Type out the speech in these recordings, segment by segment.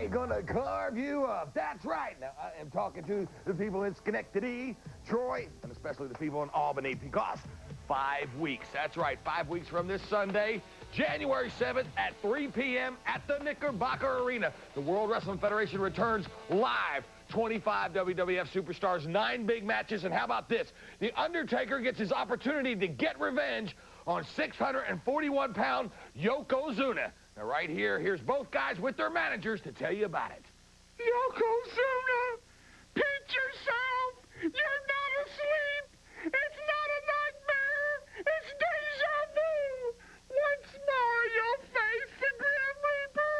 Hey, gonna carve you up. That's right. Now, I am talking to the people in Schenectady, Troy, and especially the people in Albany, because 5 weeks, that's right, 5 weeks from this Sunday, January 7th at 3 p.m. at the Knickerbocker Arena, the World Wrestling Federation returns live. 25 WWF superstars, 9 big matches, and how about this? The Undertaker gets his opportunity to get revenge on 641-pound Yokozuna. Now, right here, here's both guys with their managers to tell you about it. Yokozuna, pinch yourself. You're not asleep. It's not a nightmare. It's deja vu. Once more, you'll face the Grim Reaper.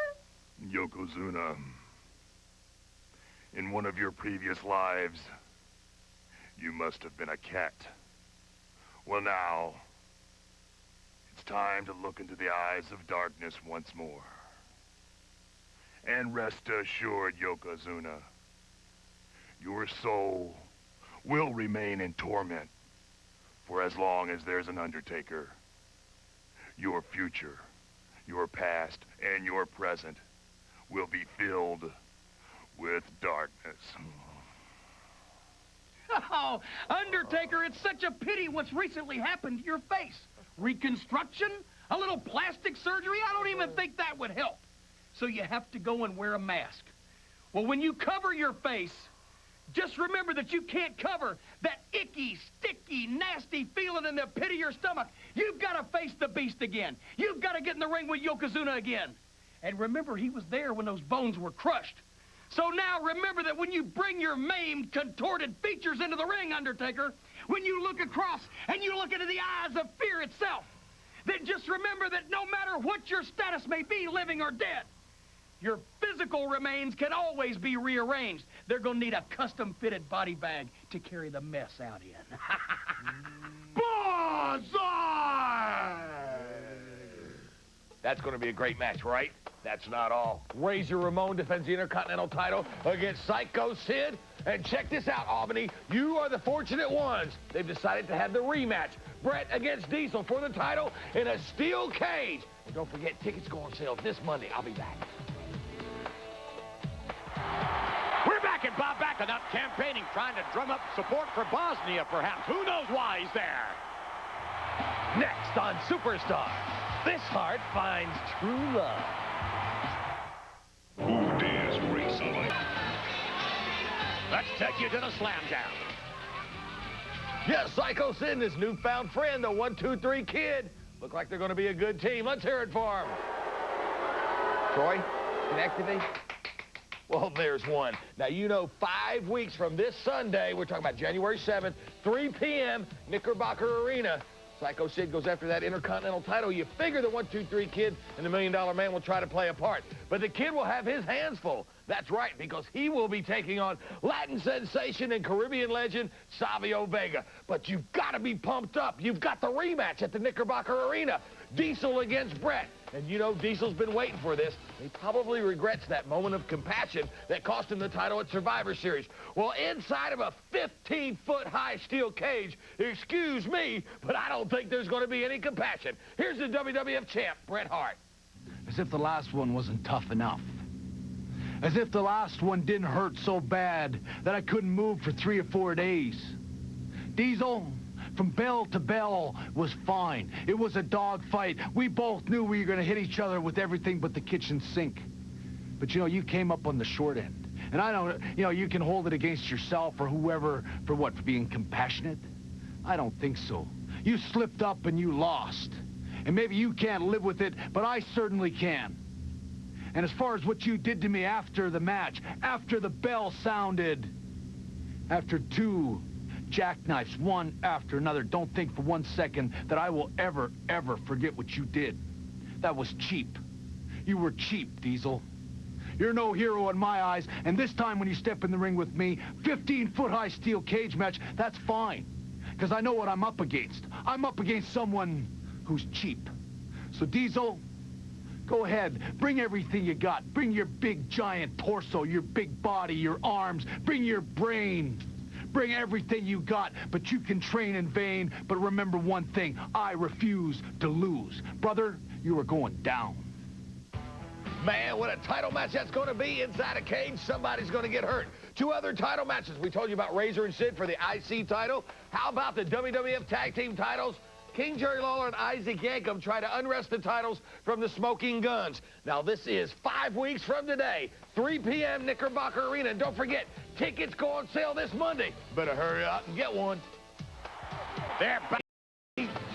Yokozuna, in one of your previous lives, you must have been a cat. Well, now, it's time to look into the eyes of darkness once more. And rest assured, Yokozuna, your soul will remain in torment for as long as there's an Undertaker. Your future, your past, and your present will be filled with darkness. Oh, Undertaker, it's such a pity what's recently happened to your face. Reconstruction? A little plastic surgery? I don't even think that would help. So you have to go and wear a mask. Well, when you cover your face, just remember that you can't cover that icky, sticky, nasty feeling in the pit of your stomach. You've got to face the beast again. You've got to get in the ring with Yokozuna again. And remember, he was there when those bones were crushed. So now remember that when you bring your maimed, contorted features into the ring, Undertaker, when you look across and you look into the eyes of fear itself, then just remember that no matter what your status may be, living or dead, your physical remains can always be rearranged. They're going to need a custom-fitted body bag to carry the mess out in. Banzai! That's going to be a great match, right? That's not all. Razor Ramon defends the Intercontinental title against Psycho Sid. And check this out, Albany. You are the fortunate ones. They've decided to have the rematch. Bret against Diesel for the title in a steel cage. And don't forget, tickets go on sale this Monday. I'll be back. We're back at Bob Backlund out campaigning, trying to drum up support for Bosnia, perhaps. Who knows why he's there? Next on Superstar, this heart finds true love. Who dares race a life? Let's take you to the Slam Jam. Yes, Psycho Sid and his newfound friend, the 1-2-3 Kid. Look like they're going to be a good team. Let's hear it for them. Troy, can you activate? Well, there's one. Now, you know, 5 weeks from this Sunday, we're talking about January 7th, 3 p.m., Knickerbocker Arena. Psycho Sid goes after that Intercontinental title. You figure the 1-2-3 Kid and the $1 Million Man will try to play a part. But the Kid will have his hands full. That's right, because he will be taking on Latin sensation and Caribbean legend Savio Vega. But you've got to be pumped up. You've got the rematch at the Knickerbocker Arena. Diesel against Bret. And you know, Diesel's been waiting for this. He probably regrets that moment of compassion that cost him the title at Survivor Series. Well, inside of a 15-foot-high steel cage, excuse me, but I don't think there's going to be any compassion. Here's the WWF champ, Bret Hart. As if the last one wasn't tough enough. As if the last one didn't hurt so bad that I couldn't move for 3 or 4 days. Diesel, from bell to bell, was fine. It was a dogfight. We both knew we were going to hit each other with everything but the kitchen sink. But, you know, you came up on the short end. And I don't, you know, you can hold it against yourself or whoever for what, for being compassionate? I don't think so. You slipped up and you lost. And maybe you can't live with it, but I certainly can. And as far as what you did to me after the match, after the bell sounded, after 2 jackknifes, one after another, don't think for 1 second that I will ever, ever forget what you did. That was cheap. You were cheap, Diesel. You're no hero in my eyes, and this time when you step in the ring with me, 15-foot-high steel cage match, that's fine. Because I know what I'm up against. I'm up against someone who's cheap. So, Diesel, go ahead, bring everything you got. Bring your big, giant torso, your big body, your arms. Bring your brain. Bring everything you got, but you can train in vain. But remember one thing, I refuse to lose. Brother, you are going down. Man, what a title match that's going to be inside a cage. Somebody's going to get hurt. 2 other title matches. We told you about Razor and Sid for the IC title. How about the WWF Tag Team titles? King Jerry Lawler and Isaac Yankem try to unrest the titles from the Smoking Guns. Now, this is 5 weeks from today, 3 p.m. Knickerbocker Arena. And don't forget, tickets go on sale this Monday. Better hurry up and get one. They're back.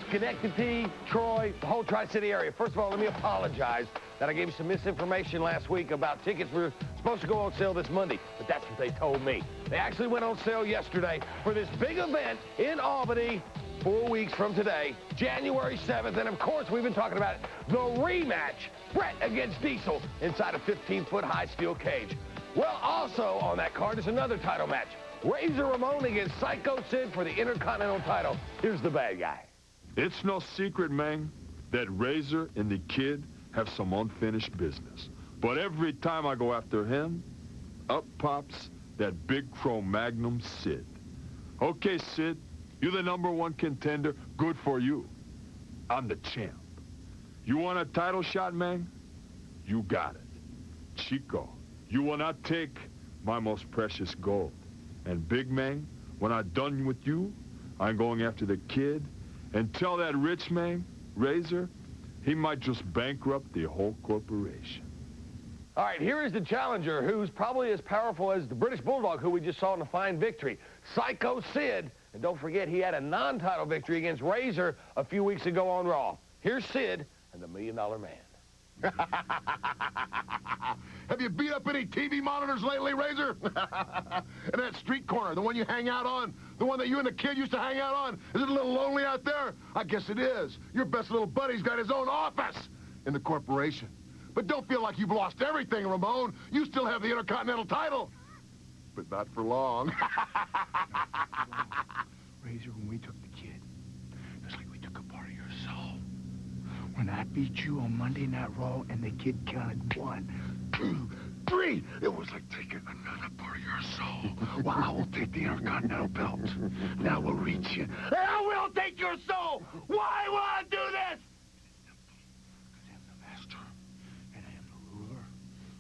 Schenectady, Troy, the whole Tri-City area. First of all, let me apologize that I gave you some misinformation last week about tickets were supposed to go on sale this Monday, but that's what they told me. They actually went on sale yesterday for this big event in Albany 4 weeks from today, January 7th, and of course, we've been talking about it, the rematch, Bret against Diesel inside a 15-foot high steel cage. Well, also on that card is another title match, Razor Ramon against Psycho Sid for the Intercontinental title. Here's the bad guy. It's no secret, man, that Razor and the Kid have some unfinished business. But every time I go after him, up pops that big Cro-Magnum Sid. Okay, Sid, you're the #1 contender. Good for you. I'm the champ. You want a title shot, man? You got it. Chico, you will not take my most precious gold. And big man, when I'm done with you, I'm going after the Kid. And tell that rich man, Razor, he might just bankrupt the whole corporation. All right, here is the challenger who's probably as powerful as the British Bulldog who we just saw in a fine victory, Psycho Sid. And don't forget, he had a non-title victory against Razor a few weeks ago on Raw. Here's Sid and the $1 Million Man. Have you beat up any TV monitors lately, Razor? And that street corner, the one you hang out on, the one that you and the Kid used to hang out on, is it a little lonely out there? I guess it is. Your best little buddy's got his own office in the corporation. But don't feel like you've lost everything, Ramon. You still have the Intercontinental title. But not for long. Razor, when we took the Kid, it was like we took a part of your soul. When I beat you on Monday Night Raw and the Kid counted 1, 2, 3, it was like taking another part of your soul. Well, I will take the Intercontinental belt. Now we'll reach you. And I will take your soul! Why will I do this? Because I'm the master, and I am the ruler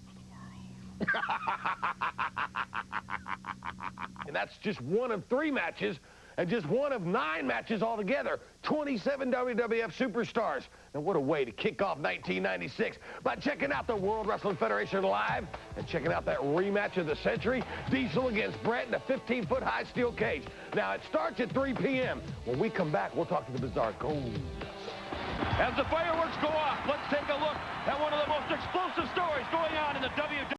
of the world. And that's just one of 3 matches, and just one of 9 matches altogether. 27 WWF superstars. And what a way to kick off 1996 by checking out the World Wrestling Federation live and checking out that rematch of the century, Diesel against Bret in a 15-foot high steel cage. Now, it starts at 3 p.m. When we come back, we'll talk to the Bizarre Goldust. As the fireworks go off, let's take a look at one of the most explosive stories going on in the WWE.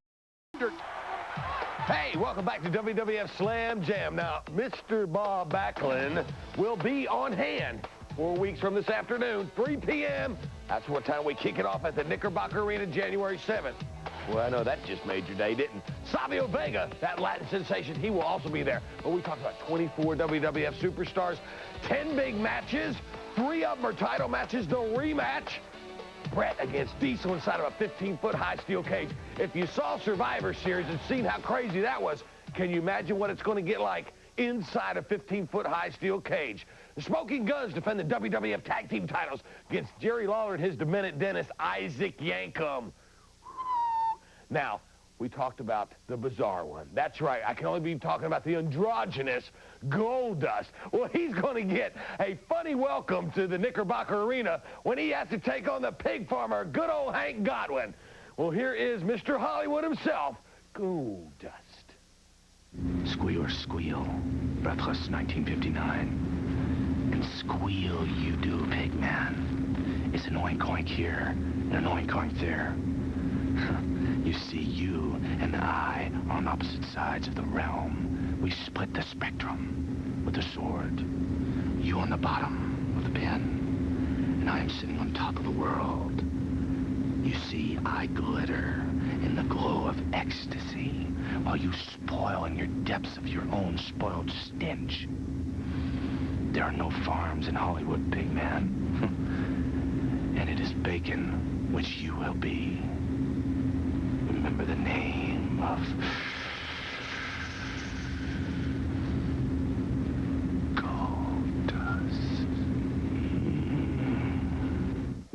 Hey, welcome back to WWF Slam Jam. Now, Mr. Bob Backlund will be on hand 4 weeks from this afternoon, 3 p.m. That's what time we kick it off at the Knickerbocker Arena, January 7th. Well, I know that just made your day, didn't? Savio Vega, that Latin sensation, he will also be there. But we talked about 24 WWF superstars, 10 big matches, 3 of them are title matches, no rematch. Bret against Diesel inside of a 15-foot high steel cage. If you saw Survivor Series and seen how crazy that was, can you imagine what it's going to get like inside a 15-foot high steel cage? The Smoking Guns defend the WWF Tag Team titles against Jerry Lawler and his demented dentist, Isaac Yankem. Now, we talked about the bizarre one. That's right. I can only be talking about the androgynous Goldust. Well, he's going to get a funny welcome to the Knickerbocker Arena when he has to take on the pig farmer, good old Hank Godwin. Well, here is Mr. Hollywood himself, Goldust. Squeal or squeal, breathless 1959. And squeal you do, pig man. It's an oink-oink here, and an oink-oink there. You see, you and I are on opposite sides of the realm. We split the spectrum with the sword. You on the bottom of the pen, and I am sitting on top of the world. You see, I glitter in the glow of ecstasy, while you spoil in your depths of your own spoiled stench. There are no farms in Hollywood, big man. And it is bacon which you will be. Remember the name of Goldust.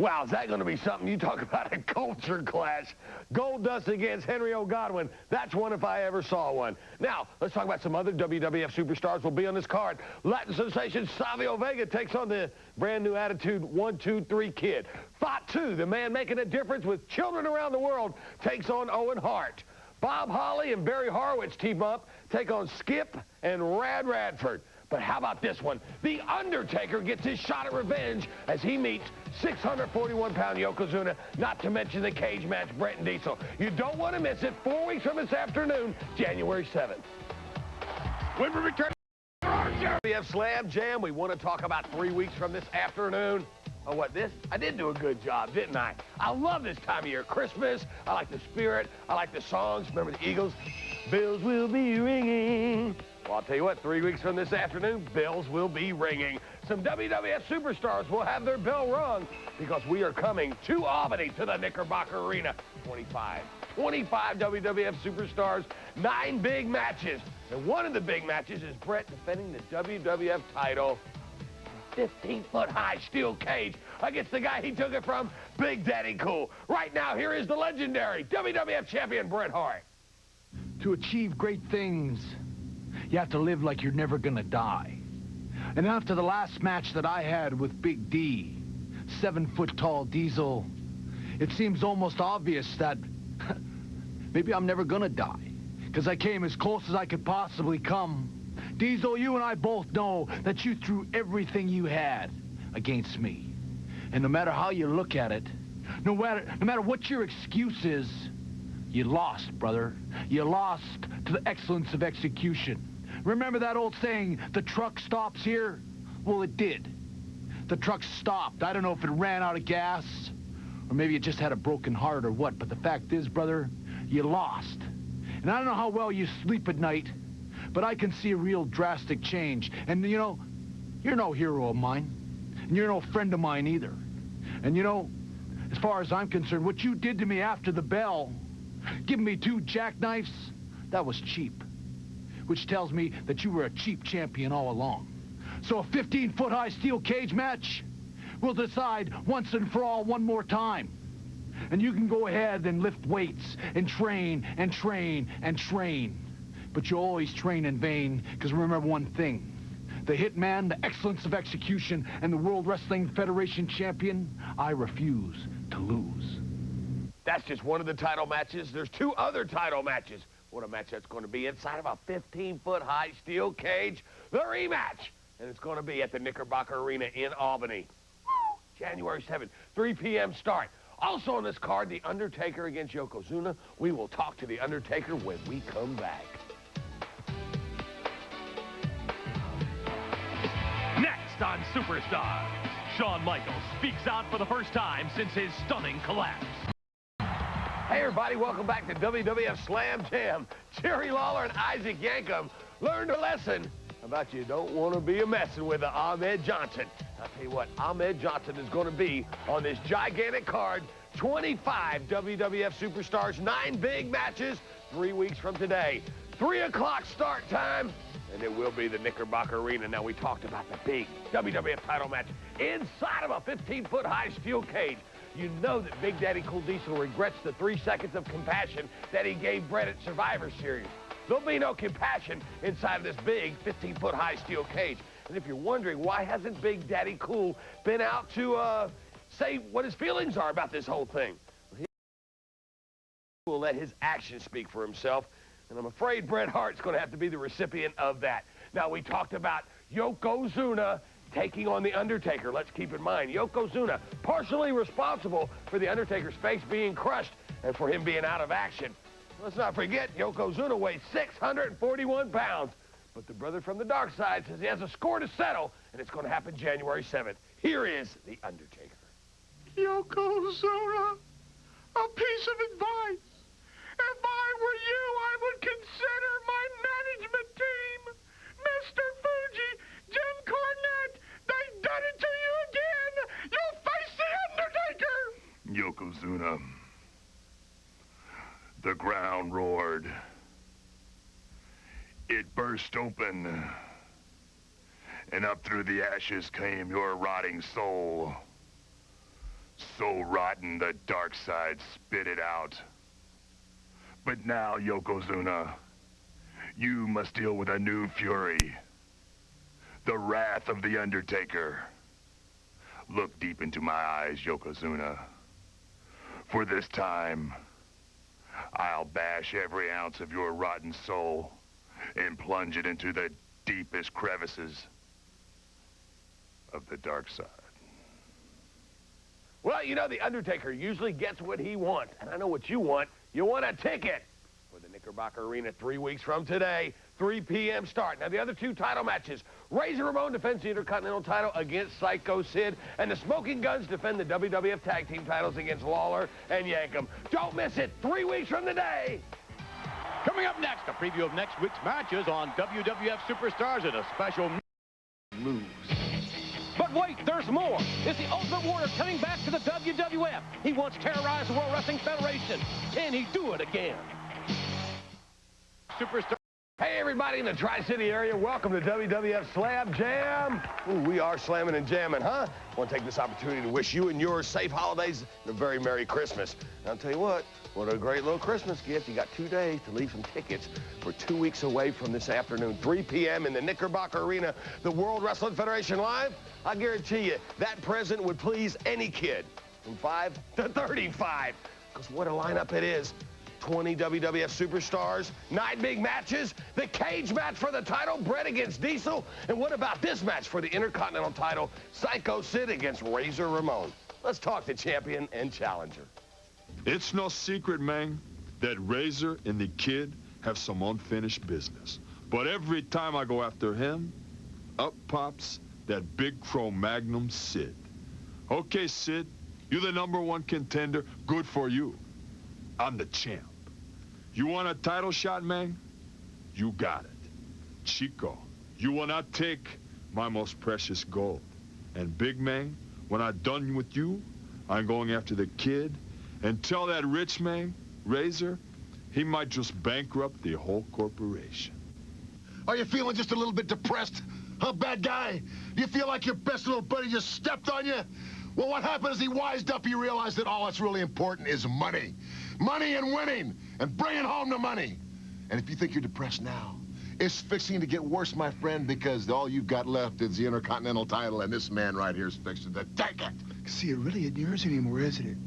Wow, is that going to be something? You talk about a culture clash. Goldust against Henry O. Godwin. That's one if I ever saw one. Now, let's talk about some other WWF superstars will be on this card. Latin sensation Savio Vega takes on the brand new Attitude 1, 2, 3 Kid. Fatu, the man making a difference with children around the world, takes on Owen Hart. Bob Holly and Barry Horowitz team up, take on Skip and Rad Radford. But how about this one? The Undertaker gets his shot at revenge as he meets 641-pound Yokozuna, not to mention the cage match, Bret and Diesel. You don't want to miss it. 4 weeks from this afternoon, January 7th. When we return to WWF Slam Jam, we want to talk about 3 weeks from this afternoon. Oh, what, this? I did do a good job, didn't I? I love this time of year. Christmas, I like the spirit, I like the songs. Remember the Eagles? Bells will be ringing. Well, I'll tell you what, 3 weeks from this afternoon, bells will be ringing. Some WWF superstars will have their bell rung because we are coming to Albany to the Knickerbocker Arena. 25 WWF superstars, 9 big matches. And one of the big matches is Bret defending the WWF title. 15-foot high steel cage against the guy he took it from, Big Daddy Cool. Right now, here is the legendary WWF champion, Bret Hart. To achieve great things, you have to live like you're never gonna die. And after the last match that I had with Big D, 7-foot-tall Diesel, it seems almost obvious that maybe I'm never gonna die, because I came as close as I could possibly come. Diesel, you and I both know that you threw everything you had against me. And no matter how you look at it, no matter what your excuse is, you lost, brother. You lost to the excellence of execution. Remember that old saying, the truck stops here? Well, it did. The truck stopped. I don't know if it ran out of gas, or maybe it just had a broken heart or what, but the fact is, brother, you lost. And I don't know how well you sleep at night, but I can see a real drastic change. And, you know, you're no hero of mine, and you're no friend of mine either. And, you know, as far as I'm concerned, what you did to me after the bell, giving me 2 jackknives, that was cheap. Which tells me that you were a cheap champion all along. So a 15-foot high steel cage match, we'll decide once and for all one more time. And you can go ahead and lift weights and train and train and train. But you always train in vain, because remember one thing. The Hitman, the excellence of execution, and the World Wrestling Federation champion, I refuse to lose. That's just one of the title matches. There's 2 other title matches. What a match that's going to be inside of a 15-foot high steel cage. The rematch. And it's going to be at the Knickerbocker Arena in Albany. January 7th, 3 p.m. start. Also on this card, The Undertaker against Yokozuna. We will talk to The Undertaker when we come back. Next on Superstars, Shawn Michaels speaks out for the first time since his stunning collapse. Hey everybody, welcome back to WWF Slam Jam. Jerry Lawler and Isaac Yankem learned a lesson about you don't want to be a messing with Ahmed Johnson. I'll tell you what, Ahmed Johnson is going to be on this gigantic card. 25 WWF superstars, 9 big matches, 3 weeks from today. 3 o'clock start time, and it will be the Knickerbocker Arena. Now, we talked about the big WWF title match inside of a 15-foot high steel cage. You know that Big Daddy Cool Diesel regrets the 3 seconds of compassion that he gave Bret at Survivor Series. There'll be no compassion inside of this big 15-foot high steel cage. And if you're wondering, why hasn't Big Daddy Cool been out to say what his feelings are about this whole thing? Well, he will let his actions speak for himself. And I'm afraid Bret Hart's going to have to be the recipient of that. Now, we talked about Yokozuna taking on The Undertaker. Let's keep in mind, Yokozuna partially responsible for The Undertaker's face being crushed and for him being out of action. Let's not forget, Yokozuna weighs 641 pounds. But the brother from the dark side says he has a score to settle, and it's going to happen January 7th. Here is The Undertaker. Yokozuna, a piece of advice. If I were you, I would consider my management team. Mr. Fuji, Jim Cornette, they done it to you again. You'll face The Undertaker. Yokozuna. The ground roared. It burst open. And up through the ashes came your rotting soul. So rotten the dark side spit it out. But now, Yokozuna, you must deal with a new fury. The wrath of the Undertaker. Look deep into my eyes, Yokozuna. For this time, I'll bash every ounce of your rotten soul and plunge it into the deepest crevices of the dark side. Well, you know, the Undertaker usually gets what he wants, and I know what you want. You want a ticket for the Knickerbocker Arena 3 weeks from today, 3 p.m. start. Now, the other two title matches, Razor Ramon defends the Intercontinental title against Psycho Sid, and the Smoking Guns defend the WWF Tag Team titles against Lawler and Yankem. Don't miss it, 3 weeks from today. Coming up next, a preview of next week's matches on WWF Superstars and a special moves. But wait, there's more. Is the Ultimate Warrior coming back to the WWF? He once terrorized the World Wrestling Federation. Can he do it again? Superstar. Hey, everybody in the Tri-City area, welcome to WWF Slam Jam. Ooh, we are slamming and jamming, huh? I want to take this opportunity to wish you and yours safe holidays and a very Merry Christmas. And I'll tell you what a great little Christmas gift. You got 2 days to leave some tickets for 2 weeks away from this afternoon, 3 p.m. in the Knickerbocker Arena, the World Wrestling Federation Live. I guarantee you that present would please any kid from 5 to 35. Because what a lineup it is. 20 WWF superstars, 9 big matches, the cage match for the title, Bret against Diesel, and what about this match for the Intercontinental title, Psycho Sid against Razor Ramon? Let's talk to champion and challenger. It's no secret, man, that Razor and the Kid have some unfinished business. But every time I go after him, up pops that big Cro-Magnon Sid. Okay, Sid, you're the #1 contender. Good for you. I'm the champ. You want a title shot, man? You got it. Chico, you will not take my most precious gold. And big man, when I'm done with you, I'm going after the Kid and tell that rich man, Razor, he might just bankrupt the whole corporation. Are you feeling just a little bit depressed? Huh, bad guy? Do you feel like your best little buddy just stepped on you? Well, what happened is he wised up. He realized that all that's really important is money. Money and winning, and bringing home the money. And if you think you're depressed now, it's fixing to get worse, my friend, because all you've got left is the Intercontinental title, and this man right here is fixing to take it. See, it really isn't yours anymore, isn't it?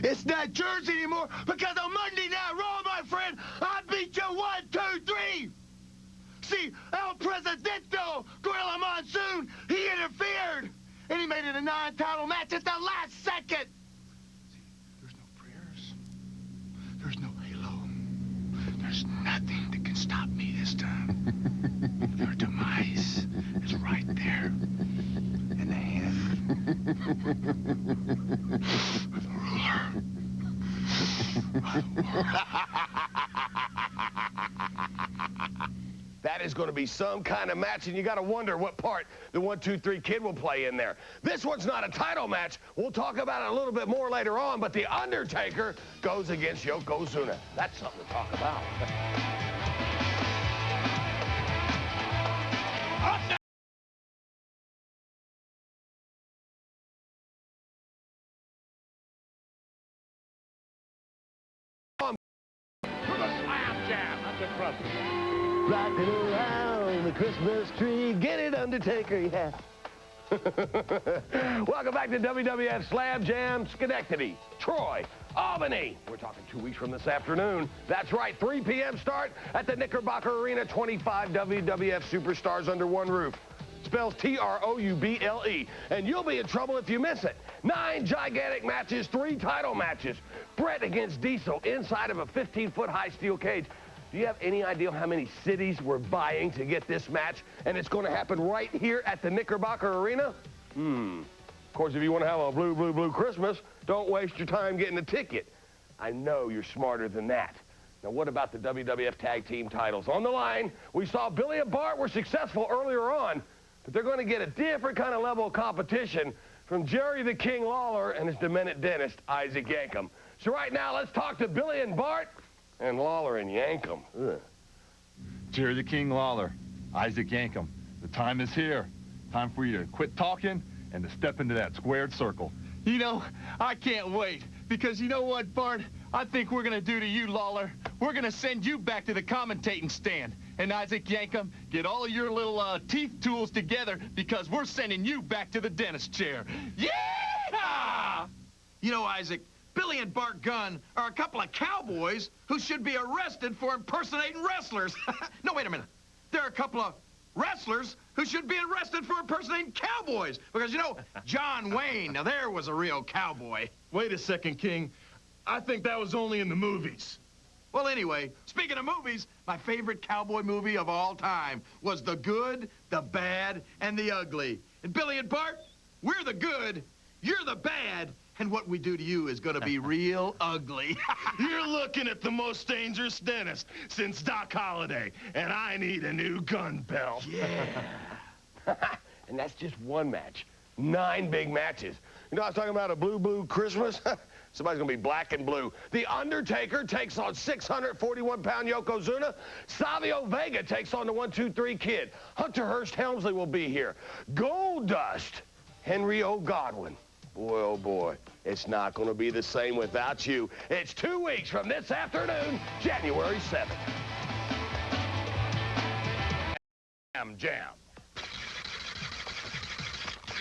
It's not yours anymore because on Monday Night Raw, my friend, I beat you 1, 2, 3. See, El Presidente, Gorilla Monsoon, he interfered. And he made it a non-title match at the last second. See, there's no prayers. There's no halo. There's nothing that can stop me this time. Your demise is right there in the hand of the ruler of the world. That is going to be some kind of match, and you got to wonder what part the 1, 2, 3 Kid will play in there. This one's not a title match. We'll talk about it a little bit more later on, but the Undertaker goes against Yokozuna. That's something to talk about. Slam Jam. That's impressive. Rocking around the Christmas tree. Get it, Undertaker, yeah. Welcome back to WWF Slam Jam, Schenectady, Troy, Albany. We're talking 2 weeks from this afternoon. That's right, 3 p.m. start at the Knickerbocker Arena. 25 WWF superstars under one roof. Spells T-R-O-U-B-L-E. And you'll be in trouble if you miss it. 9 gigantic matches, 3 title matches. Bret against Diesel inside of a 15-foot high steel cage. Do you have any idea how many cities we're buying to get this match? And it's going to happen right here at the Knickerbocker Arena? Of course, if you want to have a blue, blue, blue Christmas, don't waste your time getting a ticket. I know you're smarter than that. Now, what about the WWF Tag Team titles? On the line, we saw Billy and Bart were successful earlier on, but they're going to get a different kind of level of competition from Jerry the King Lawler and his demented dentist, Isaac Yankem. So right now, let's talk to Billy and Bart and Lawler and Yankem. Ugh. Jerry the King Lawler, Isaac Yankem. The time is here. Time for you to quit talking and to step into that squared circle. You know, I can't wait. Because you know what, Bart? I think we're gonna do to you, Lawler. We're gonna send you back to the commentating stand. And Isaac Yankum, get all of your little teeth tools together because we're sending you back to the dentist chair. Yeah! You know, Isaac, Billy and Bart Gunn are a couple of cowboys who should be arrested for impersonating wrestlers. No, wait a minute. They're a couple of wrestlers who should be arrested for impersonating cowboys. Because, you know, John Wayne, now there was a real cowboy. Wait a second, King. I think that was only in the movies. Well, anyway, speaking of movies, my favorite cowboy movie of all time was The Good, the Bad, and the Ugly. And Billy and Bart, we're the good, you're the bad, and what we do to you is gonna be real ugly. You're looking at the most dangerous dentist since Doc Holliday, and I need a new gun belt. Yeah. And that's just one match. 9 big matches. You know, I was talking about a blue Christmas. Somebody's going to be black and blue. The Undertaker takes on 641-pound Yokozuna. Savio Vega takes on the 1-2-3 Kid. Hunter Hearst Helmsley will be here. Goldust, Henry O. Godwin. Boy, oh boy, it's not going to be the same without you. It's 2 weeks from this afternoon, January 7th. Jam.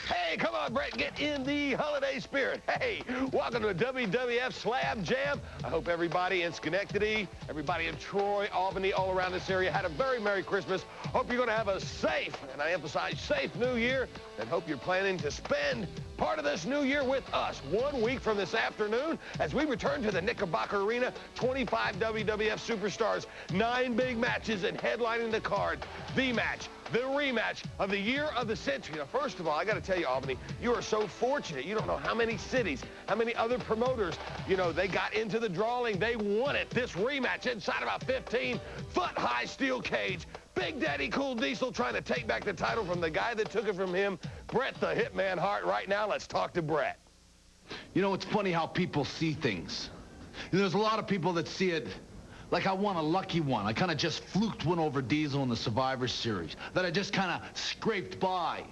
Hey, come on, Brett, get in the holiday spirit. Hey, welcome to WWF Slam Jam. I hope everybody in Schenectady, everybody in Troy, Albany, all around this area had a very Merry Christmas. Hope you're going to have a safe, and I emphasize safe, New Year, and hope you're planning to spend part of this new year with us 1 week from this afternoon as we return to the Knickerbocker Arena. 25 WWF superstars, 9 big matches, and headlining the card, the match, the rematch of the year of the century. Now, first of all, I got to tell you, Albany, you are so fortunate. You don't know how many cities, how many other promoters, you know, they got into the drawing. They won it. This rematch inside about 15-foot-high steel cage. Big Daddy Cool Diesel trying to take back the title from the guy that took it from him, Bret the Hitman Hart. Right now, let's talk to Bret. You know, it's funny how people see things. You know, there's a lot of people that see it like I won a lucky one. I kind of just fluked one over Diesel in the Survivor Series. That I just kind of scraped by.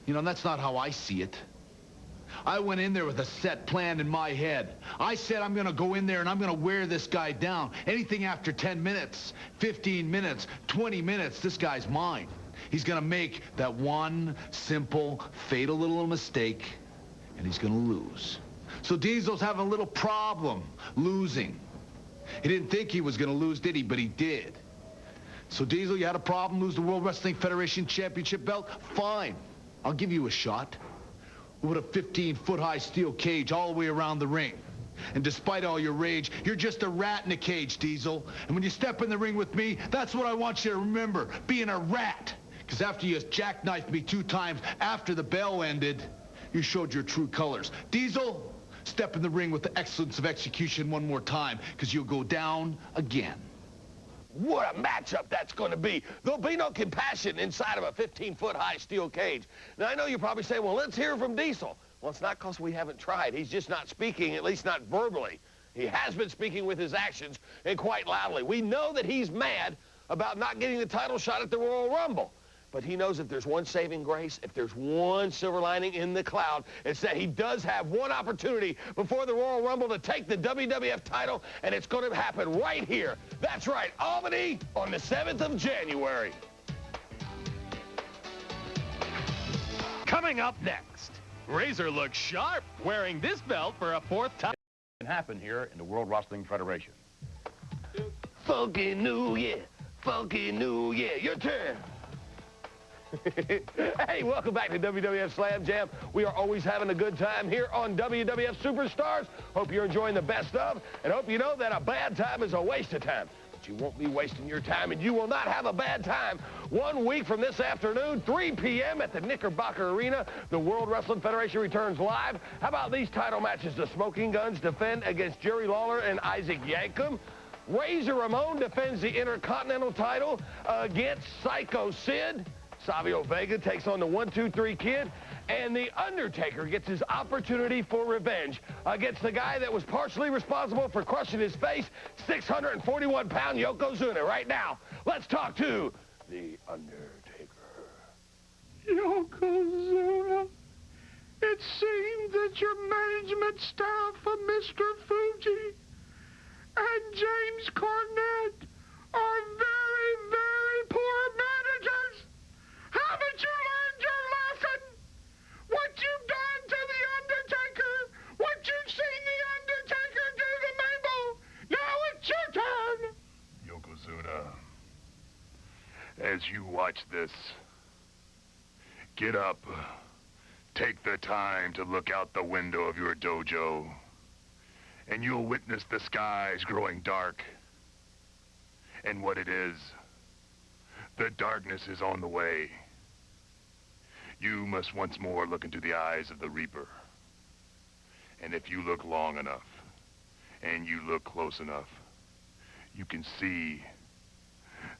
You know, that's not how I see it. I went in there with a set plan in my head. I said I'm going to go in there and I'm going to wear this guy down. Anything after 10 minutes, 15 minutes, 20 minutes, this guy's mine. He's going to make that one simple, fatal little mistake, and he's going to lose. So Diesel's having a little problem losing. He didn't think he was going to lose, did he? But he did. So, Diesel, you had a problem, lose the World Wrestling Federation Championship belt? Fine. I'll give you a shot. With a 15-foot-high steel cage all the way around the ring. And despite all your rage, you're just a rat in a cage, Diesel. And when you step in the ring with me, that's what I want you to remember, being a rat. Because after you jackknifed me 2 times after the bell ended, you showed your true colors. Diesel, step in the ring with the excellence of execution one more time, because you'll go down again. What a matchup that's going to be. There'll be no compassion inside of a 15-foot-high steel cage. Now, I know you're probably saying, well, let's hear from Diesel. Well, it's not because we haven't tried. He's just not speaking, at least not verbally. He has been speaking with his actions, and quite loudly. We know that he's mad about not getting the title shot at the Royal Rumble. But he knows if there's one saving grace, if there's one silver lining in the cloud, it's that he does have one opportunity before the Royal Rumble to take the WWF title, and it's going to happen right here. That's right, Albany on the 7th of January. Coming up next, Razor looks sharp wearing this belt for a 4th time. It can happen here in the World Wrestling Federation. Funky New Year, Funky New Year, your turn. Hey, welcome back to WWF Slam Jam. We are always having a good time here on WWF Superstars. Hope you're enjoying the best of, and hope you know that a bad time is a waste of time. But you won't be wasting your time, and you will not have a bad time. 1 week from this afternoon, 3 p.m. at the Knickerbocker Arena, the World Wrestling Federation returns live. How about these title matches? The Smoking Guns defend against Jerry Lawler and Isaac Yankum. Razor Ramon defends the Intercontinental title against Psycho Sid. Savio Vega takes on the 1-2-3 Kid, and the Undertaker gets his opportunity for revenge against the guy that was partially responsible for crushing his face, 641-pound Yokozuna. Right now, let's talk to the Undertaker. Yokozuna, It seems that your management staff of Mr. Fuji and James Cornette are very, very poor managers. Haven't you learned your lesson? What you've done to The Undertaker, what you've seen The Undertaker do to Mabel, now it's your turn. Yokozuna, as you watch this, get up. Take the time to look out the window of your dojo, and you'll witness the skies growing dark. And what it is, the darkness is on the way. You must once more look into the eyes of the Reaper. And if you look long enough, and you look close enough, you can see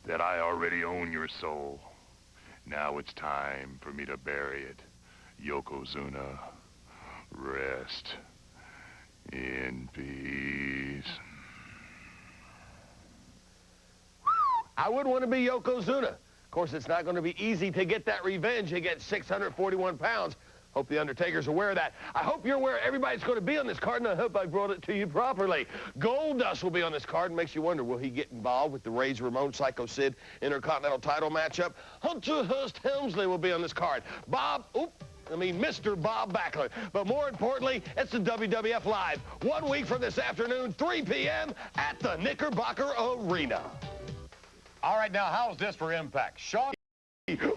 that I already own your soul. Now it's time for me to bury it. Yokozuna, rest in peace. I wouldn't want to be Yokozuna. Of course, it's not going to be easy to get that revenge against 641 pounds. Hope the Undertaker's aware of that. I hope you're aware everybody's going to be on this card, and I hope I brought it to you properly. Goldust will be on this card, and makes you wonder, will he get involved with the Razor Ramon Psycho Sid Intercontinental title matchup? Hunter Hearst Helmsley will be on this card. Mr. Bob Backlund. But more importantly, it's the WWF Live. 1 week from this afternoon, 3 p.m. at the Knickerbocker Arena. All right, now, how's this for impact? Sean?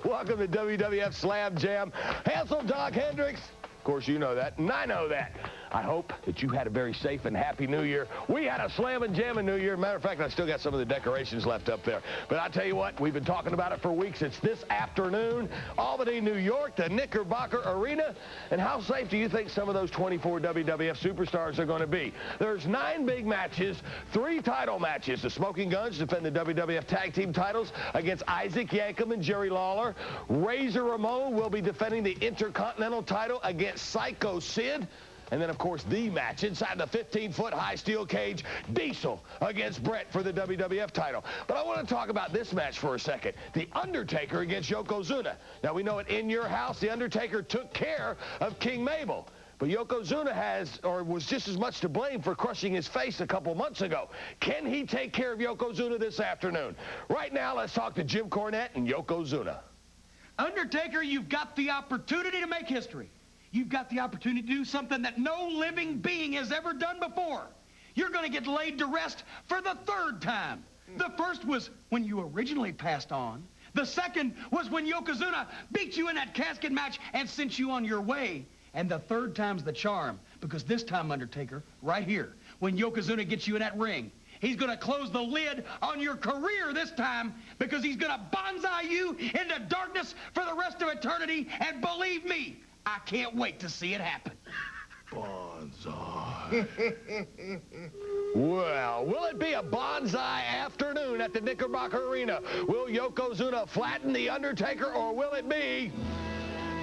Welcome to WWF Slam Jam. Handsome Doc Hendricks. Of course, you know that, and I know that. I hope that you had a very safe and happy New Year. We had a Slam and Jam New Year. Matter of fact, I still got some of the decorations left up there. But I tell you what, we've been talking about it for weeks. It's this afternoon, Albany, New York, the Knickerbocker Arena. And how safe do you think some of those 24 WWF superstars are going to be? There's 9 big matches, 3 title matches. The Smoking Guns defend the WWF Tag Team titles against Isaac Yankem and Jerry Lawler. Razor Ramon will be defending the Intercontinental title against Psycho Sid. And then, of course, the match inside the 15-foot high steel cage, Diesel against Bret for the WWF title. But I want to talk about this match for a second. The Undertaker against Yokozuna. Now, we know it in your house, the Undertaker took care of King Mabel. But Yokozuna was just as much to blame for crushing his face a couple months ago. Can he take care of Yokozuna this afternoon? Right now, let's talk to Jim Cornette and Yokozuna. Undertaker, you've got the opportunity to make history. You've got the opportunity to do something that no living being has ever done before. You're going to get laid to rest for the 3rd time. The first was when you originally passed on. The second was when Yokozuna beat you in that casket match and sent you on your way. And the 3rd time's the charm, because this time, Undertaker, right here, when Yokozuna gets you in that ring, he's going to close the lid on your career this time, because he's going to bonsai you into darkness for the rest of eternity. And believe me, I can't wait to see it happen. Bonsai. Well, will it be a bonsai afternoon at the Knickerbocker Arena? Will Yokozuna flatten the Undertaker, or will it be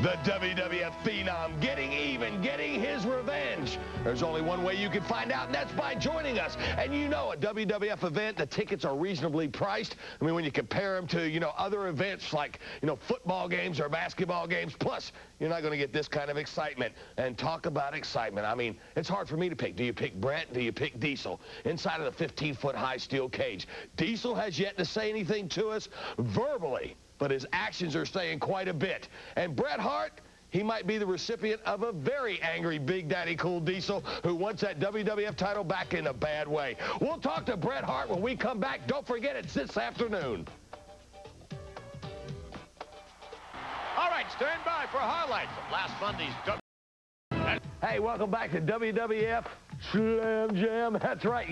the WWF Phenom getting even, getting his revenge? There's only one way you can find out, and that's by joining us. And you know, a WWF event, the tickets are reasonably priced. I mean, when you compare them to, other events like, football games or basketball games, plus you're not going to get this kind of excitement. And talk about excitement. I mean, it's hard for me to pick. Do you pick Bret? Do you pick Diesel? Inside of the 15-foot high steel cage. Diesel has yet to say anything to us verbally, but his actions are saying quite a bit. And Bret Hart, he might be the recipient of a very angry Big Daddy Cool Diesel who wants that WWF title back in a bad way. We'll talk to Bret Hart when we come back. Don't forget, it's this afternoon. All right, stand by for highlights of last Monday's Hey, welcome back to WWF Slam Jam. That's right.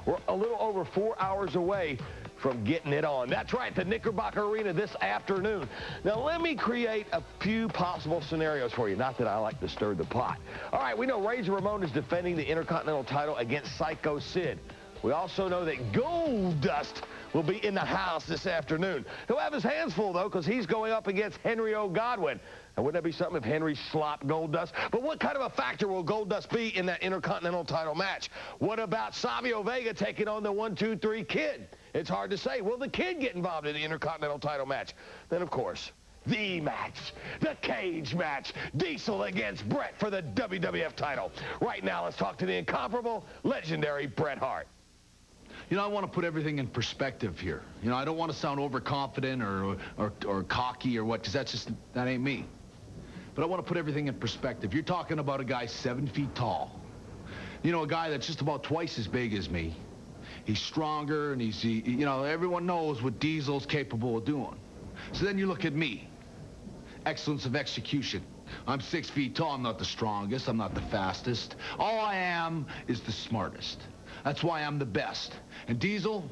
We're a little over 4 hours away from getting it on. That's right, the Knickerbocker Arena this afternoon. Now, let me create a few possible scenarios for you. Not that I like to stir the pot. All right, we know Razor Ramon is defending the Intercontinental title against Psycho Sid. We also know that Goldust will be in the house this afternoon. He'll have his hands full, though, because he's going up against Henry Godwin. Now, wouldn't that be something if Henry slopped Goldust? But what kind of a factor will Goldust be in that Intercontinental title match? What about Savio Vega taking on the 1-2-3 Kid? It's hard to say. Will the Kid get involved in the Intercontinental title match? Then, of course, the match, the cage match. Diesel against Bret for the WWF title. Right now, let's talk to the incomparable, legendary Bret Hart. You know, I want to put everything in perspective here. You know, I don't want to sound overconfident or cocky or what, because that ain't me. But I want to put everything in perspective. You're talking about a guy 7 feet tall. You know, a guy that's just about twice as big as me. He's stronger, and you know, everyone knows what Diesel's capable of doing. So then you look at me. Excellence of execution. I'm 6 feet tall. I'm not the strongest. I'm not the fastest. All I am is the smartest. That's why I'm the best. And Diesel,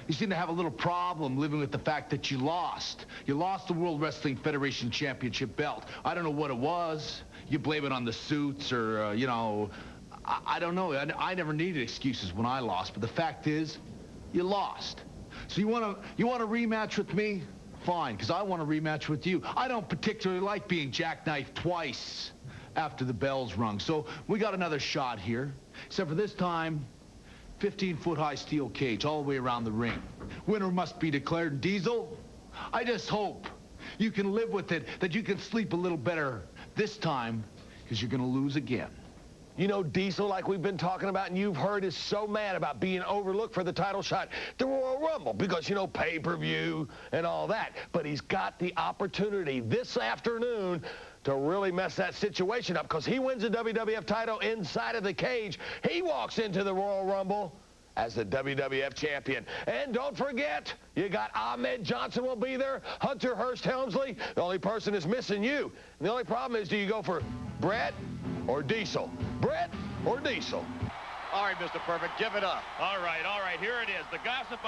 you seem to have a little problem living with the fact that you lost. You lost the World Wrestling Federation Championship belt. I don't know what it was. You blame it on the suits or, you know, I don't know. I never needed excuses when I lost, but the fact is, you lost. So you want a rematch with me? Fine, because I want a rematch with you. I don't particularly like being jackknifed twice after the bell's rung. So we got another shot here, except for this time, 15-foot-high steel cage all the way around the ring. Winner must be declared. Diesel, I just hope you can live with it, that you can sleep a little better this time, because you're going to lose again. You know, Diesel, like we've been talking about and you've heard, is so mad about being overlooked for the title shot, the Royal Rumble, because, you know, pay-per-view and all that. But he's got the opportunity this afternoon to really mess that situation up, because he wins the WWF title inside of the cage. He walks into the Royal Rumble as the WWF champion. And don't forget, you got Ahmed Johnson will be there, Hunter Hearst Helmsley. The only person is missing you. And the only problem is, do you go for Bret or Diesel? Bret or Diesel? All right, Mr. Perfect, give it up. All right, here it is. The gossip